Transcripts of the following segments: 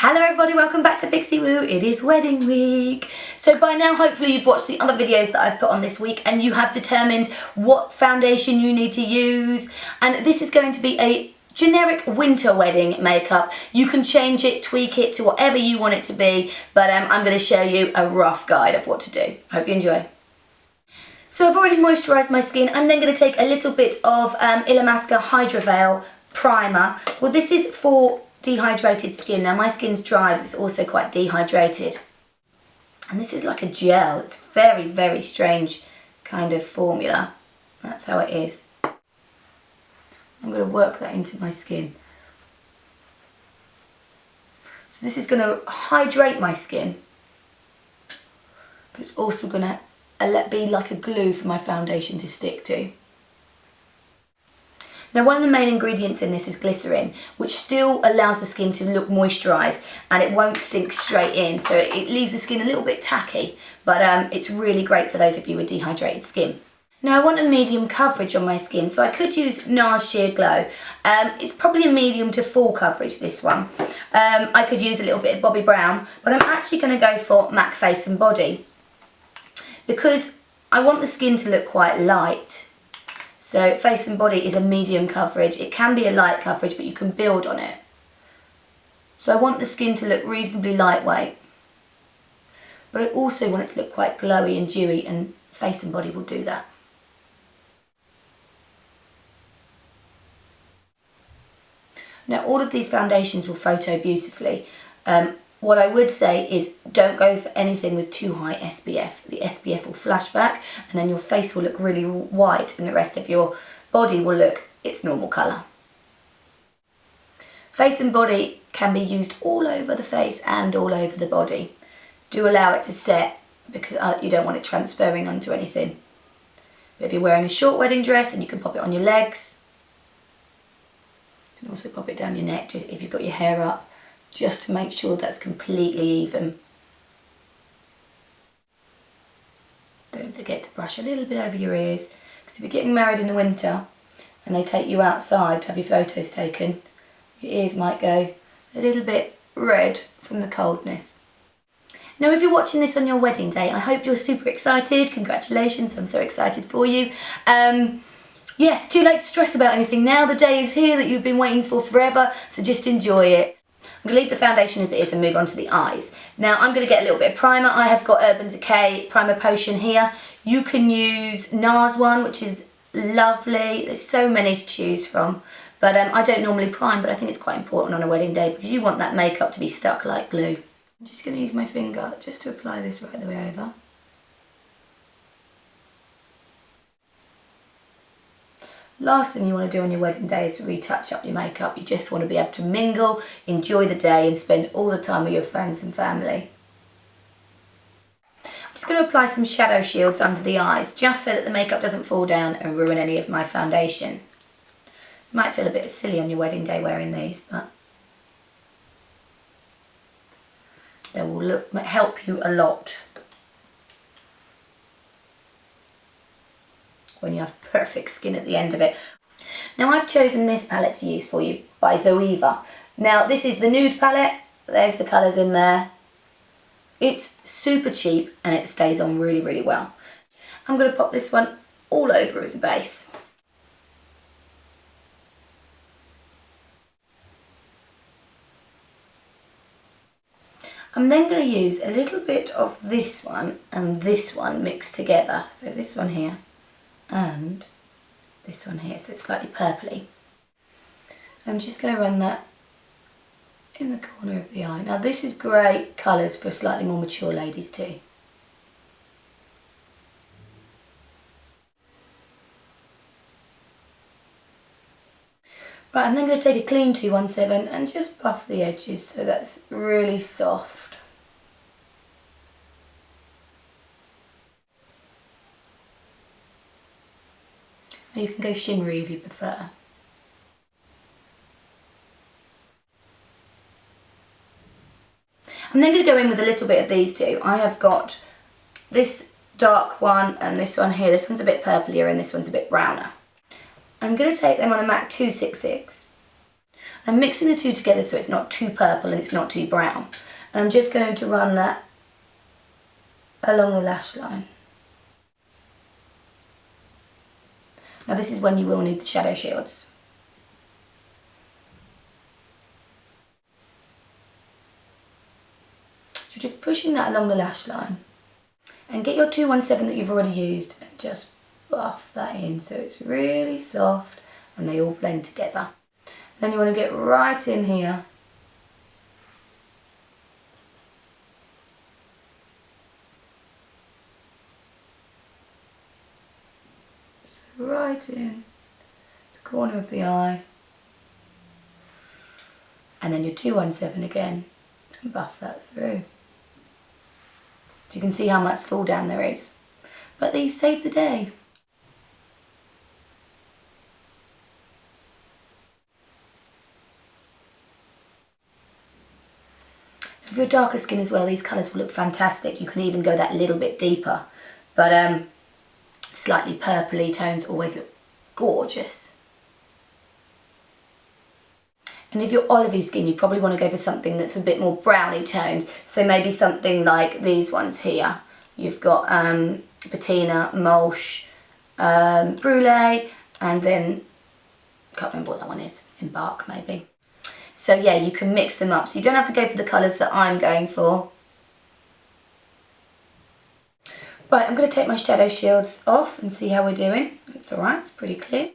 Hello everybody, welcome back to Pixie Woo. It is wedding week. So by now hopefully you've watched the other videos that I've put on this week and you have determined what foundation you need to use. And this is going to be a generic winter wedding makeup. You can change it, tweak it to whatever you want it to be, but I'm going to show you a rough guide of what to do. Hope you enjoy. So I've already moisturised my skin. I'm then going to take a little bit of Illamasqua Hydra Veil Primer. Well, this is for dehydrated skin. Now my skin's dry, but it's also quite dehydrated. And this is like a gel. It's very, very strange kind of formula. That's how it is. I'm going to work that into my skin. So this is going to hydrate my skin, but it's also going to be like a glue for my foundation to stick to. Now one of the main ingredients in this is glycerin, which still allows the skin to look moisturised and it won't sink straight in, so it leaves the skin a little bit tacky, but it's really great for those of you with dehydrated skin. Now I want a medium coverage on my skin, so I could use NARS Sheer Glow. It's probably a medium to full coverage, this one. I could use a little bit of Bobbi Brown, but I'm actually going to go for MAC Face and Body because I want the skin to look quite light. So Face and Body is a medium coverage. It can be a light coverage, but you can build on it. So I want the skin to look reasonably lightweight, but I also want it to look quite glowy and dewy, and Face and Body will do that. Now all of these foundations will photo beautifully. What I would say is don't go for anything with too high SPF. The SPF will flash back and then your face will look really white and the rest of your body will look its normal colour. Face and Body can be used all over the face and all over the body. Do allow it to set because you don't want it transferring onto anything. But if you're wearing a short wedding dress, then you can pop it on your legs. You can also pop it down your neck if you've got your hair up, just to make sure that's completely even. Don't forget to brush a little bit over your ears, because if you're getting married in the winter and they take you outside to have your photos taken, your ears might go a little bit red from the coldness. Now if you're watching this on your wedding day, I hope you're super excited. Congratulations, I'm so excited for you. Yeah, it's too late to stress about anything now. The day is here that you've been waiting for forever, so just enjoy it. I'm going to leave the foundation as it is and move on to the eyes. Now I'm going to get a little bit of primer. I have got Urban Decay Primer Potion here. You can use NARS one, which is lovely. There's so many to choose from. But I don't normally prime, but I think it's quite important on a wedding day because you want that makeup to be stuck like glue. I'm just going to use my finger just to apply this right the way over. Last thing you want to do on your wedding day is retouch up your makeup. You just want to be able to mingle, enjoy the day and spend all the time with your friends and family. I'm just going to apply some shadow shields under the eyes just so that the makeup doesn't fall down and ruin any of my foundation. You might feel a bit silly on your wedding day wearing these, but they will help you a lot when you have perfect skin at the end of it. Now I've chosen this palette to use for you by Zoeva. Now this is the Nude palette. There's the colours in there. It's super cheap and it stays on really, really well. I'm going to pop this one all over as a base. I'm then going to use a little bit of this one and this one mixed together. So this one here and this one here, so it's slightly purpley. So I'm just going to run that in the corner of the eye. Now this is great colours for slightly more mature ladies too. Right, I'm then going to take a clean 217 and just buff the edges so that's really soft. You can go shimmery if you prefer. I'm then going to go in with a little bit of these two. I have got this dark one and this one here. This one's a bit purplier and this one's a bit browner. I'm going to take them on a MAC 266 I'm mixing the two together so it's not too purple and it's not too brown. And I'm just going to run that along the lash line. Now this is when you will need the shadow shields. So just pushing that along the lash line. And get your 217 that you've already used and just buff that in so it's really soft and they all blend together. Then you want to get right in here. So right in the corner of the eye. And then your 217 again and buff that through. So you can see how much fall down there is. But these save the day. If you're darker skin as well, these colours will look fantastic. You can even go that little bit deeper. But slightly purpley tones always look gorgeous. And if you're olivey skin, you probably want to go for something that's a bit more browny toned. So maybe something like these ones here. You've got Patina, Molche, Brulee, and then, can't remember what that one is, Embark maybe. So yeah, you can mix them up. So you don't have to go for the colours that I'm going for. Right, I'm going to take my shadow shields off and see how we're doing. It's alright, it's pretty clear.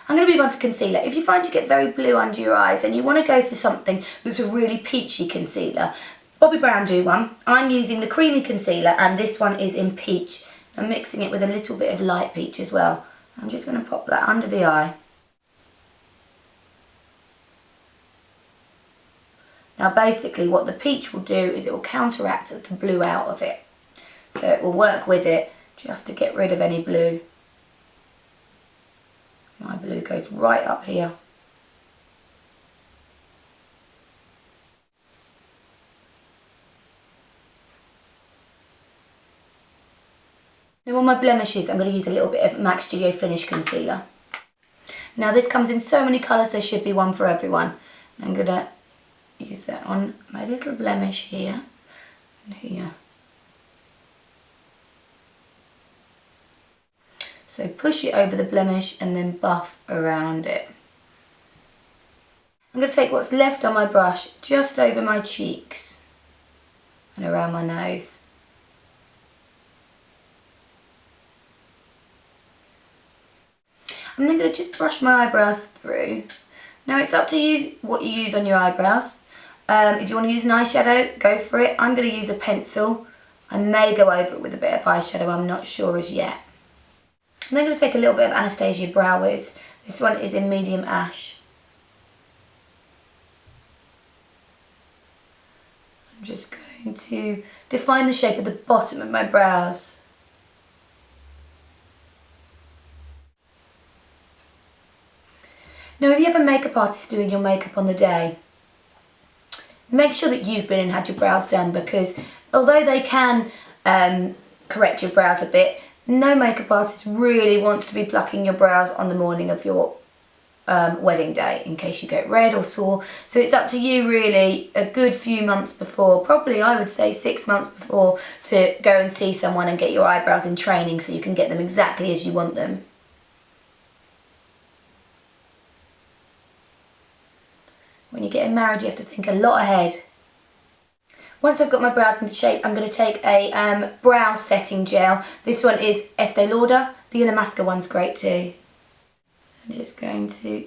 I'm going to move on to concealer. If you find you get very blue under your eyes and you want to go for something that's a really peachy concealer, Bobbi Brown do one. I'm using the creamy concealer and this one is in peach. I'm mixing it with a little bit of light peach as well. I'm just going to pop that under the eye. Now basically what the peach will do is it will counteract the blue out of it. So it will work with it just to get rid of any blue. My blue goes right up here. Now on my blemishes I'm going to use a little bit of MAC Studio Finish Concealer. Now this comes in so many colours, there should be one for everyone. I'm going to use that on my little blemish here and here. So push it over the blemish and then buff around it. I'm going to take what's left on my brush just over my cheeks and around my nose. I'm then going to just brush my eyebrows through. Now it's up to you what you use on your eyebrows. If you want to use an eyeshadow, go for it. I'm going to use a pencil. I may go over it with a bit of eyeshadow, I'm not sure as yet. I'm then going to take a little bit of Anastasia Brow Wiz. This one is in medium ash. I'm just going to define the shape of the bottom of my brows. Now if you have a makeup artist doing your makeup on the day, make sure that you've been and had your brows done, because although they can correct your brows a bit, no makeup artist really wants to be plucking your brows on the morning of your wedding day in case you get red or sore. So it's up to you really a good few months before, probably I would say 6 months before, to go and see someone and get your eyebrows in training so you can get them exactly as you want them. When you're getting married you have to think a lot ahead. Once I've got my brows into shape, I'm going to take a brow setting gel. This one is Estee Lauder. The Illamasqua one's great too. I'm just going to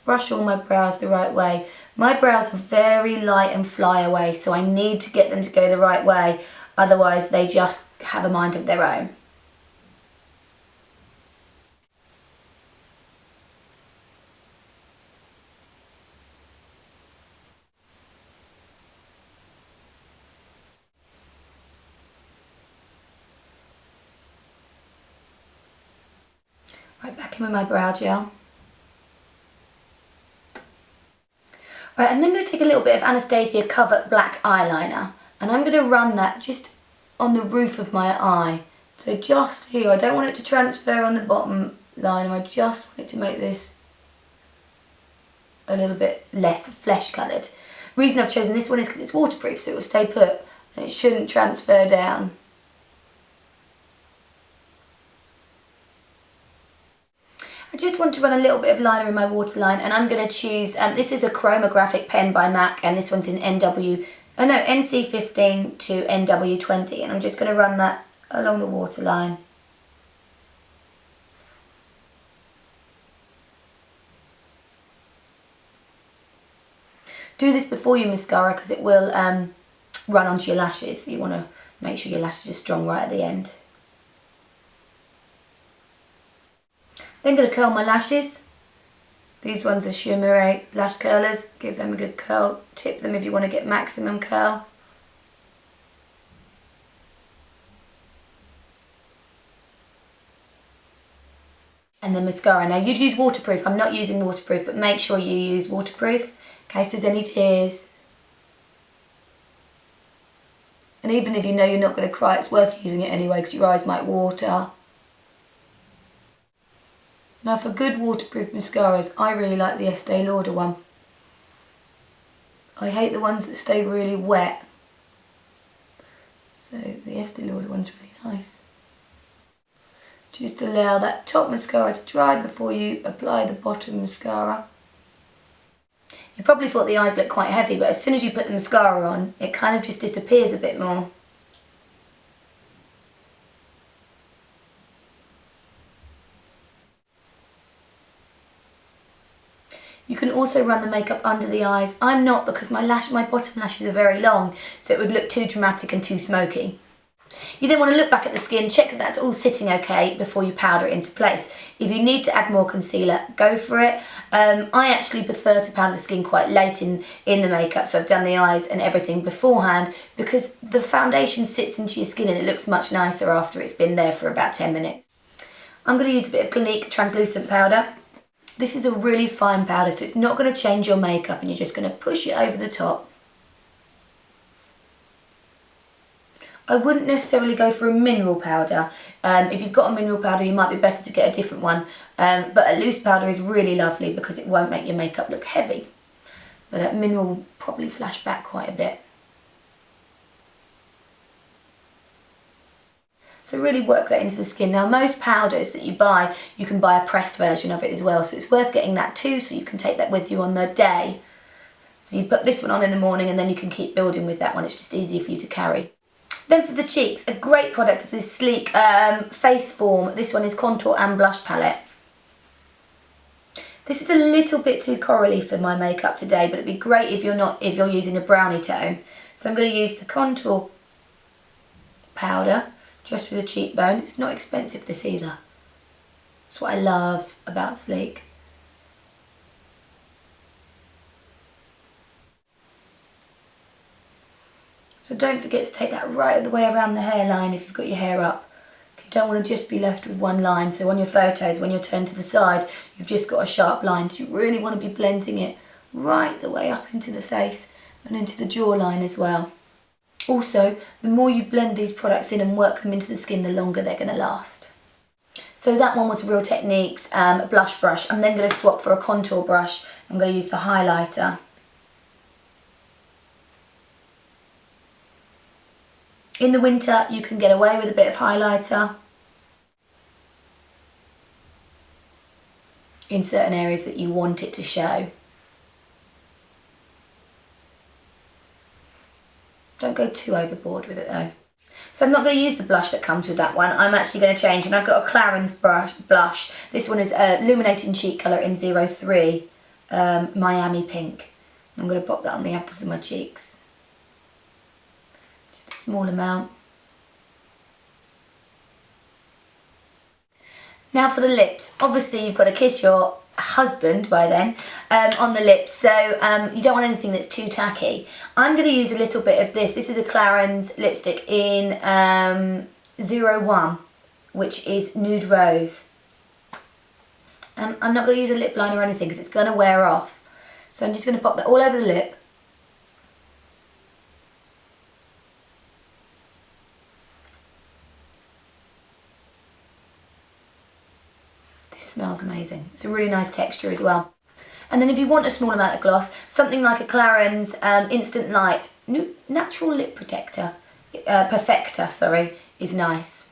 brush all my brows the right way. My brows are very light and fly away, so I need to get them to go the right way. Otherwise they just have a mind of their own. Right, back in with my brow gel. Right, I'm then going to take a little bit of Anastasia Covet black eyeliner and I'm going to run that just on the roof of my eye. So just here, I don't want it to transfer on the bottom line, I just want it to make this a little bit less flesh coloured. The reason I've chosen this one is because it's waterproof, so it will stay put and it shouldn't transfer down. I just want to run a little bit of liner in my waterline, and I'm going to choose, this is a Chromographic pen by MAC, and this one's in NC15 to NW20, and I'm just going to run that along the waterline. Do this before your mascara because it will run onto your lashes, so you want to make sure your lashes are strong right at the end. Then I'm going to curl my lashes. These ones are Uemura lash curlers. Give them a good curl. Tip them if you want to get maximum curl. And the mascara. Now you'd use waterproof. I'm not using waterproof, but make sure you use waterproof in case there's any tears. And even if you know you're not going to cry, it's worth using it anyway because your eyes might water. Now for good waterproof mascaras, I really like the Estee Lauder one. I hate the ones that stay really wet. So the Estee Lauder one's really nice. Just allow that top mascara to dry before you apply the bottom mascara. You probably thought the eyes looked quite heavy, but as soon as you put the mascara on, it kind of just disappears a bit more. You can also run the makeup under the eyes. I'm not, because my bottom lashes are very long, so it would look too dramatic and too smoky. You then want to look back at the skin, check that that's all sitting okay before you powder it into place. If you need to add more concealer, go for it. I actually prefer to powder the skin quite late in the makeup, so I've done the eyes and everything beforehand, because the foundation sits into your skin and it looks much nicer after it's been there for about 10 minutes. I'm going to use a bit of Clinique translucent powder. This is a really fine powder, so it's not going to change your makeup, and you're just going to push it over the top. I wouldn't necessarily go for a mineral powder. If you've got a mineral powder, you might be better to get a different one. But a loose powder is really lovely because it won't make your makeup look heavy. But a mineral will probably flash back quite a bit. So really work that into the skin. Now most powders that you buy, you can buy a pressed version of it as well. So it's worth getting that too, so you can take that with you on the day. So you put this one on in the morning and then you can keep building with that one. It's just easier for you to carry. Then for the cheeks, a great product is this sleek face form. This one is contour and blush palette. This is a little bit too corally for my makeup today, but it'd be great if you're using a brownie tone. So I'm going to use the contour powder just for the cheekbone. It's not expensive, this either. That's what I love about sleek. So don't forget to take that right the way around the hairline if you've got your hair up. You don't want to just be left with one line. So on your photos, when you're turned to the side, you've just got a sharp line. So you really want to be blending it right the way up into the face and into the jawline as well. Also, the more you blend these products in and work them into the skin, the longer they're going to last. So that one was Real Techniques blush brush. I'm then going to swap for a contour brush. I'm going to use the highlighter. In the winter, you can get away with a bit of highlighter in certain areas that you want it to show. Don't go too overboard with it though. So I'm not going to use the blush that comes with that one. I'm actually going to change, and I've got a Clarins blush. This one is a Luminating Cheek Colour in 03 Miami Pink. I'm going to pop that on the apples of my cheeks. Just a small amount. Now for the lips. Obviously you've got to kiss your husband by then on the lips, so you don't want anything that's too tacky. I'm going to use a little bit of this. This is a Clarins lipstick in 01, which is Nude Rose. And I'm not going to use a lip liner or anything because it's going to wear off. So I'm just going to pop that all over the lip. Smells amazing. It's a really nice texture as well. And then if you want a small amount of gloss, something like a Clarins Instant Light Natural Lip Protector, Perfector, sorry, is nice.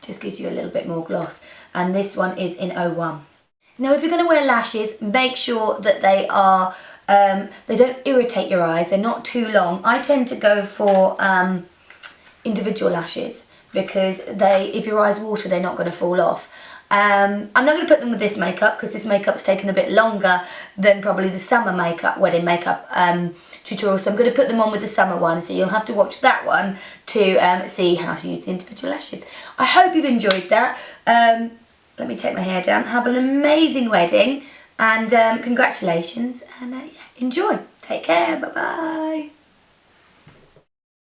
Just gives you a little bit more gloss. And this one is in 01. Now if you're going to wear lashes, make sure that they are, they don't irritate your eyes, they're not too long. I tend to go for individual lashes because if your eyes water, they're not going to fall off. I'm not going to put them with this makeup because this makeup's taken a bit longer than probably the summer makeup, wedding makeup tutorial. So I'm going to put them on with the summer one. So you'll have to watch that one to see how to use the individual lashes. I hope you've enjoyed that. Let me take my hair down. Have an amazing wedding and congratulations and yeah, enjoy. Take care. Bye-bye.